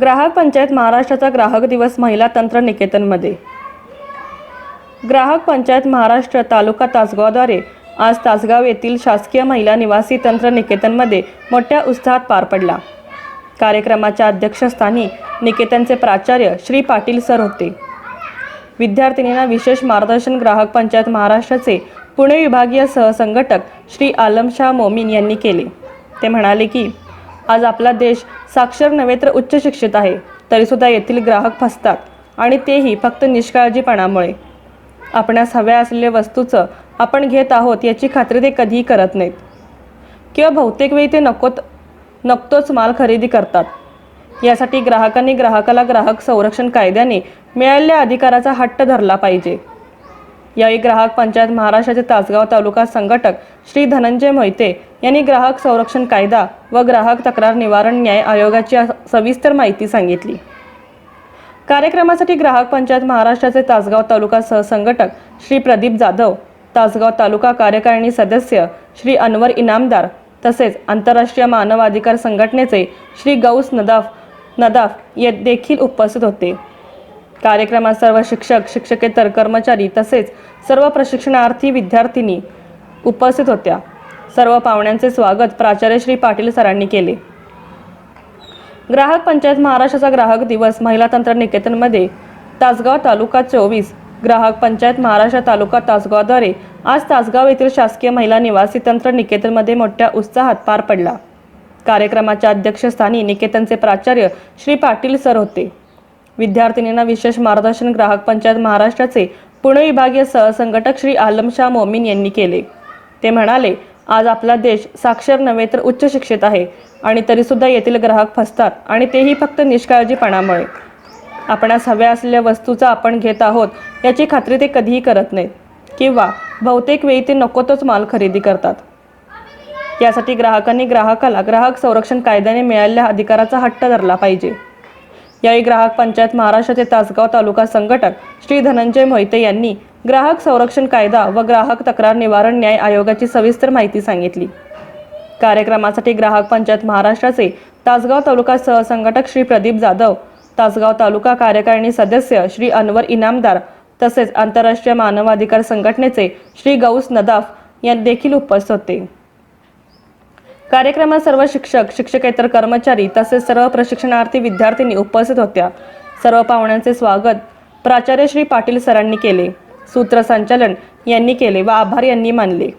ग्राहक पंचायत महाराष्ट्राचा ग्राहक दिवस महिला तंत्र निकेतनमध्ये। ग्राहक पंचायत महाराष्ट्र तालुका तासगावद्वारे आज तासगाव येथील शासकीय महिला निवासी तंत्र निकेतनमध्ये मोठ्या उत्साहात पार पडला। कार्यक्रमाच्या अध्यक्षस्थानी निकेतनचे प्राचार्य श्री पाटील सर होते। विद्यार्थिनींना विशेष मार्गदर्शन ग्राहक पंचायत महाराष्ट्राचे पुणे विभागीय सहसंघटक श्री आलमशाह मोमीन यांनी केले। ते म्हणाले की आज आपला देश साक्षर नव्हे तर उच्च शिक्षित आहे, तरीसुद्धा येथील ग्राहक फसतात आणि तेही फक्त निष्काळजीपणामुळे। आपणास हव्या असलेल्या वस्तूचं आपण घेत आहोत याची खात्री ते कधीही करत नाहीत किंवा बहुतेक वेळी ते नकोच माल खरेदी करतात। यासाठी ग्राहकांनी ग्राहकाला ग्राहक संरक्षण कायद्याने मिळालेल्या अधिकाराचा हट्ट धरला पाहिजे। यावेळी ग्राहक पंचायत महाराष्ट्राचे तासगाव तालुका संघटक श्री धनंजय मोहिते यांनी ग्राहक संरक्षण कायदा व ग्राहक तक्रार निवारण न्याय आयोगाची सविस्तर माहिती सांगितली। कार्यक्रमासाठी ग्राहक पंचायत महाराष्ट्राचे तासगाव तालुका सहसंघटक श्री प्रदीप जाधव, तासगाव तालुका कार्यकारिणी सदस्य श्री अनवर इनामदार तसेच आंतरराष्ट्रीय मानवाधिकार संघटनेचे श्री गौस नदाफ हे देखील उपस्थित होते। कार्यक्रमात सर्व शिक्षक, शिक्षकेतर कर्मचारी तसेच सर्व प्रशिक्षणार्थी विद्यार्थिनी उपस्थित होत्या। सर्व पाहुण्यांचे स्वागत प्राचार्य श्री पाटील सरांनी केले। ग्राहक पंचायत महाराष्ट्राचा ग्राहक दिवस महिला तंत्र निकेतनमध्ये तासगाव तालुका 24 ग्राहक पंचायत महाराष्ट्र तालुका तासगावद्वारे आज तासगाव येथील शासकीय महिला निवासी तंत्र निकेतनमध्ये मोठ्या उत्साहात पार पडला। कार्यक्रमाच्या अध्यक्षस्थानी निकेतनचे प्राचार्य श्री पाटील सर होते। विद्यार्थिनींना विशेष मार्गदर्शन ग्राहक पंचायत महाराष्ट्राचे पुणे विभागीय सहसंघटक श्री आलमशाह मोमीन यांनी केले। ते म्हणाले, आज आपला देश साक्षर नव्हे तर उच्च शिक्षित आहे आणि तरीसुद्धा येथील ग्राहक फसतात आणि तेही फक्त निष्काळजीपणामुळे। आपणास हव्या असलेल्या वस्तूचा आपण घेत आहोत याची खात्री ते कधीही करत नाहीत किंवा बहुतेक वेळी ते नकोच माल खरेदी करतात। यासाठी ग्राहकांनी ग्राहकाला ग्राहक संरक्षण कायद्याने मिळालेल्या अधिकाराचा हट्ट धरला पाहिजे। यावेळी ग्राहक पंचायत महाराष्ट्राचे तासगाव तालुका संघटक श्री धनंजय मोहिते यांनी ग्राहक संरक्षण कायदा व ग्राहक तक्रार निवारण न्याय आयोगाची सविस्तर माहिती सांगितली। कार्यक्रमासाठी ग्राहक पंचायत महाराष्ट्राचे तासगाव तालुका सहसंघटक श्री प्रदीप जाधव, तासगाव तालुका कार्यकारिणी सदस्य श्री अनवर इनामदार तसेच आंतरराष्ट्रीय मानवाधिकार संघटनेचे श्री गौस नदाफ यांनी देखील उपस्थित होते। कार्यक्रमात सर्व शिक्षक, शिक्षकेतर कर्मचारी तसेच सर्व प्रशिक्षणार्थी विद्यार्थिनी उपस्थित होत्या। सर्व पाहुण्यांचे स्वागत प्राचार्य श्री पाटील सरांनी केले, सूत्रसंचालन यांनी केले व आभार यांनी मानले।